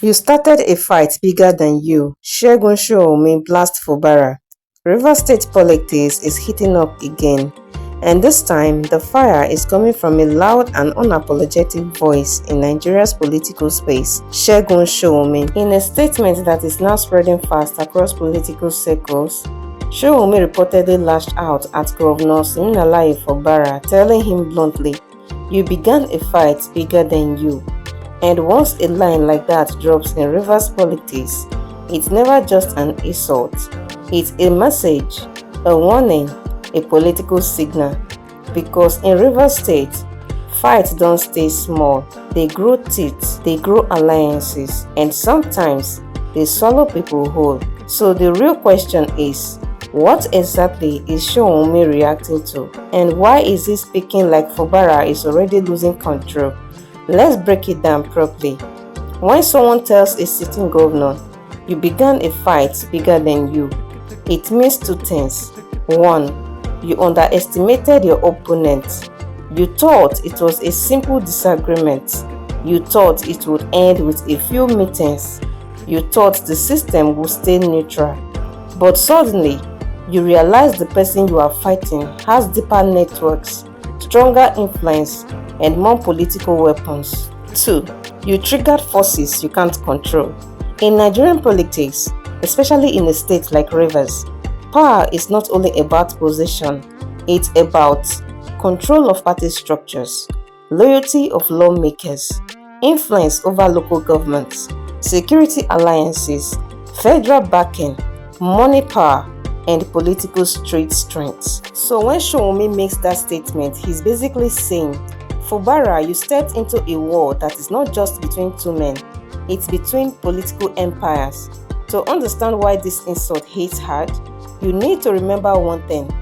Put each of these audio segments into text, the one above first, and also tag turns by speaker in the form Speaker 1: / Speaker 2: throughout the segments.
Speaker 1: You started a fight bigger than you. Segun Showunmi blast Fubara. Rivers State politics is heating up again. And this time, the fire is coming from a loud and unapologetic voice in Nigeria's political space, Segun Showunmi. In a statement that is now spreading fast across political circles, Showunmi reportedly lashed out at Governor Siminalayi Fubara, telling him bluntly, "You began a fight bigger than you." And once a line like that drops in Rivers politics, it's never just an insult. It's a message, a warning, a political signal. Because in Rivers State, fights don't stay small. They grow teeth, they grow alliances, and sometimes they swallow people whole. So the real question is, what exactly is Showunmi reacting to? And why is he speaking like Fubara is already losing control? Let's break it down properly. When someone tells a sitting governor, "You began a fight bigger than you," it means two things. One, you underestimated your opponent. You thought it was a simple disagreement. You thought it would end with a few meetings. You thought the system would stay neutral. But suddenly, you realize the person you are fighting has deeper networks, stronger influence, and more political weapons. 2. You triggered forces you can't control. In Nigerian politics, especially in a state like Rivers, power is not only about position, it's about control of party structures, loyalty of lawmakers, influence over local governments, security alliances, federal backing, money power, and political street strength. So when Showunmi makes that statement, he's basically saying, Fubara, you stepped into a war that is not just between two men, it's between political empires. To understand why this insult hits hard, you need to remember one thing.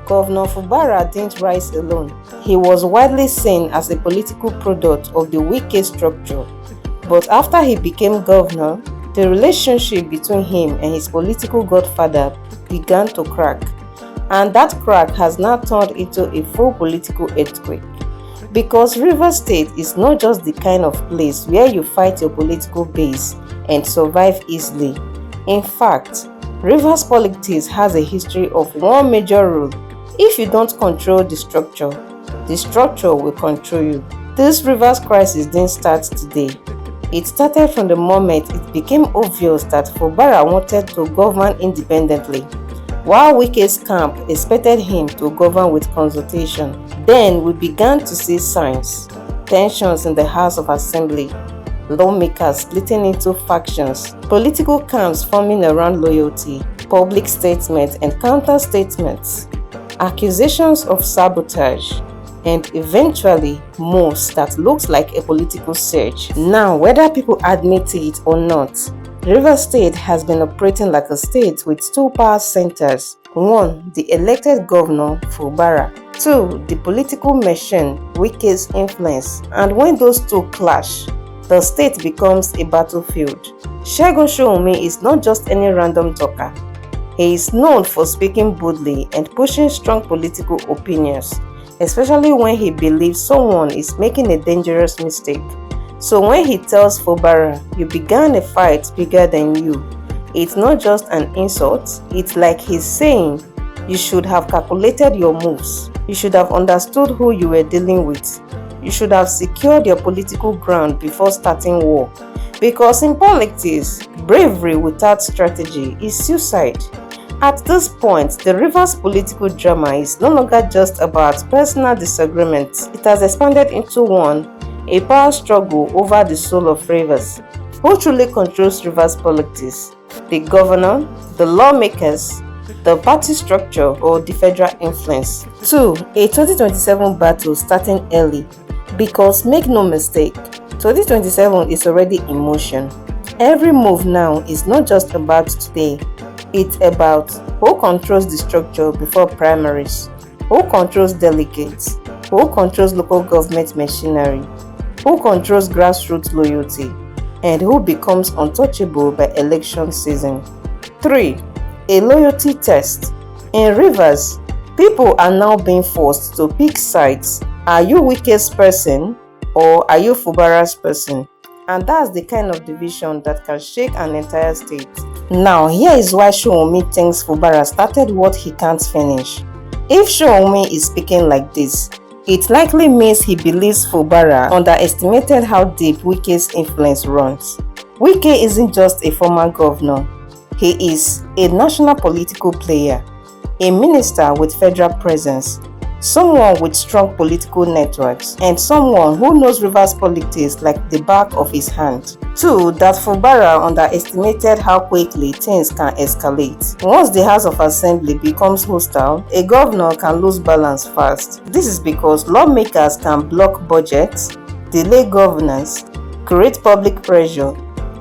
Speaker 1: Governor Fubara didn't rise alone. He was widely seen as a political product of the Wike structure. But after he became governor, the relationship between him and his political godfather began to crack. And that crack has now turned into a full political earthquake. Because Rivers State is not just the kind of place where you fight your political base and survive easily. In fact, Rivers politics has a history of one major rule. If you don't control the structure will control you. This Rivers crisis didn't start today. It started from the moment it became obvious that Fubara wanted to govern independently, while Wike's camp expected him to govern with consultation. Then we began to see signs, tensions in the House of Assembly, lawmakers splitting into factions, political camps forming around loyalty, public statements and counter-statements, accusations of sabotage, and eventually moves that looks like a political surge. Now, whether people admit it or not, Rivers State has been operating like a state with two power centers. 1. The elected governor, Fubara. 2. The political machine, Wike's influence. And when those two clash, the state becomes a battlefield. Segun Showunmi is not just any random talker. He is known for speaking boldly and pushing strong political opinions, especially when he believes someone is making a dangerous mistake. So when he tells Fubara, "You began a fight bigger than you," it's not just an insult, it's like he's saying, you should have calculated your moves, you should have understood who you were dealing with, you should have secured your political ground before starting war. Because in politics, bravery without strategy is suicide. At this point, the Rivers political drama is no longer just about personal disagreements. It has expanded into a power struggle over the soul of Rivers. Who truly controls Rivers politics? The governor, the lawmakers, the party structure, or the federal influence? 2. A 2027 battle starting early. Because make no mistake, 2027 is already in motion. Every move now is not just about today. It's about who controls the structure before primaries, who controls delegates, who controls local government machinery, who controls grassroots loyalty, and who becomes untouchable by election season. 3. A loyalty test. In Rivers, people are now being forced to pick sides. Are you Wike's person or are you Fubara's person? And that's the kind of division that can shake an entire state. Now, here is why Showunmi thinks Fubara started what he can't finish. If Showunmi is speaking like this, it likely means he believes Fubara underestimated how deep Wike's influence runs. Wike isn't just a former governor. He is a national political player, a minister with federal presence, someone with strong political networks, and someone who knows Rivers politics like the back of his hand. 2. That Fubara underestimated how quickly things can escalate. Once the House of Assembly becomes hostile, a governor can lose balance fast. This is because lawmakers can block budgets, delay governance, create public pressure,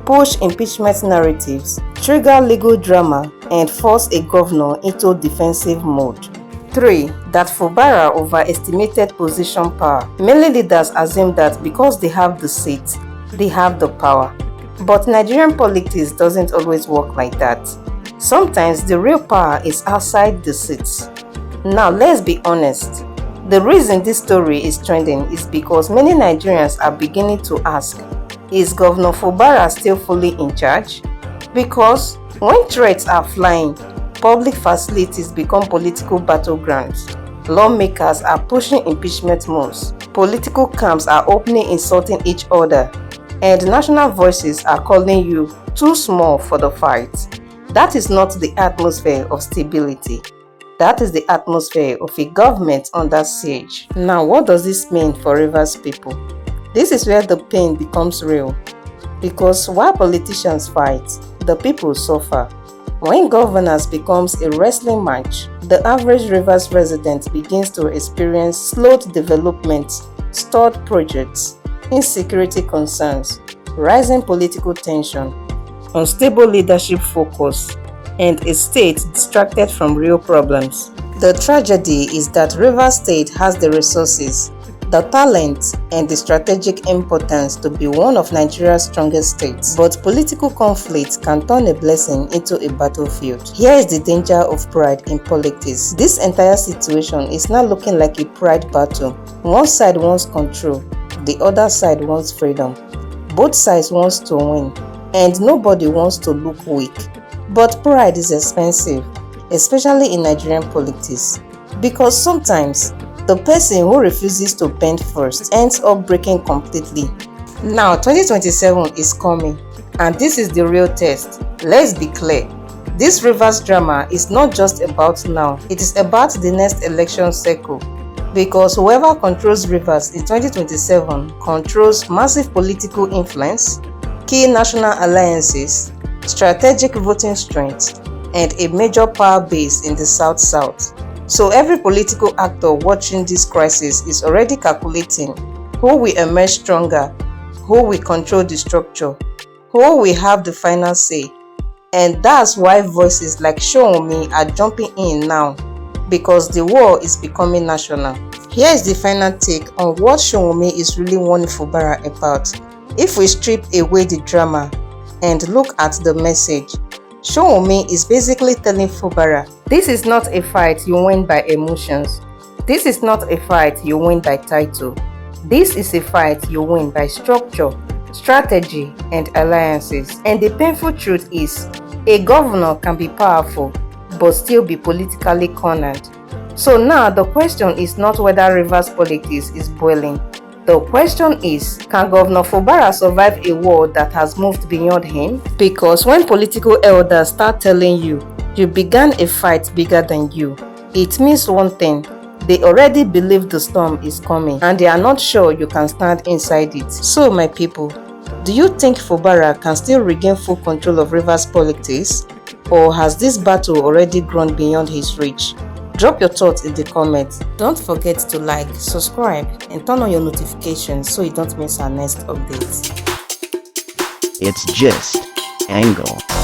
Speaker 1: push impeachment narratives, trigger legal drama, and force a governor into defensive mode. 3. That Fubara overestimated position power. Many leaders assume that because they have the seat, they have the power. But Nigerian politics doesn't always work like that. Sometimes the real power is outside the seats. Now let's be honest. The reason this story is trending is because many Nigerians are beginning to ask, is Governor Fubara still fully in charge? Because when threats are flying, public facilities become political battlegrounds. Lawmakers are pushing impeachment moves. Political camps are openly insulting each other. And national voices are calling you too small for the fight. That is not the atmosphere of stability. That is the atmosphere of a government under siege. Now, what does this mean for Rivers people? This is where the pain becomes real. Because while politicians fight, the people suffer. When governance becomes a wrestling match, the average Rivers resident begins to experience slowed development, stalled projects, insecurity concerns, rising political tension, unstable leadership focus, and a state distracted from real problems. The tragedy is that Rivers State has the resources, the talent, and the strategic importance to be one of Nigeria's strongest states. But political conflict can turn a blessing into a battlefield. Here is the danger of pride in politics. This entire situation is now looking like a pride battle. One side wants control, the other side wants freedom. Both sides want to win, and nobody wants to look weak. But pride is expensive, especially in Nigerian politics, because sometimes the person who refuses to bend first ends up breaking completely. Now 2027 is coming, and this is the real test. Let's be clear. This Rivers drama is not just about now, it is about the next election cycle. Because whoever controls Rivers in 2027 controls massive political influence, key national alliances, strategic voting strength, and a major power base in the South-South. So every political actor watching this crisis is already calculating who will emerge stronger, who will control the structure, who will have the final say. And that's why voices like Showunmi are jumping in now, because the war is becoming national. Here is the final take on what Showunmi is really warning Fubara about. If we strip away the drama and look at the message, Showunmi is basically telling Fubara, this is not a fight you win by emotions. This is not a fight you win by title. This is a fight you win by structure, strategy, and alliances. And the painful truth is, a governor can be powerful but still be politically cornered. So now the question is not whether Rivers politics is boiling. The question is, can Governor Fubara survive a war that has moved beyond him? Because when political elders start telling you, you began a fight bigger than you, it means one thing: they already believe the storm is coming and they are not sure you can stand inside it. So my people, do you think Fubara can still regain full control of Rivers politics? Or has this battle already grown beyond his reach? Drop your thoughts in the comments. Don't forget to like, subscribe, and turn on your notifications so you don't miss our next update.
Speaker 2: It's just Angle.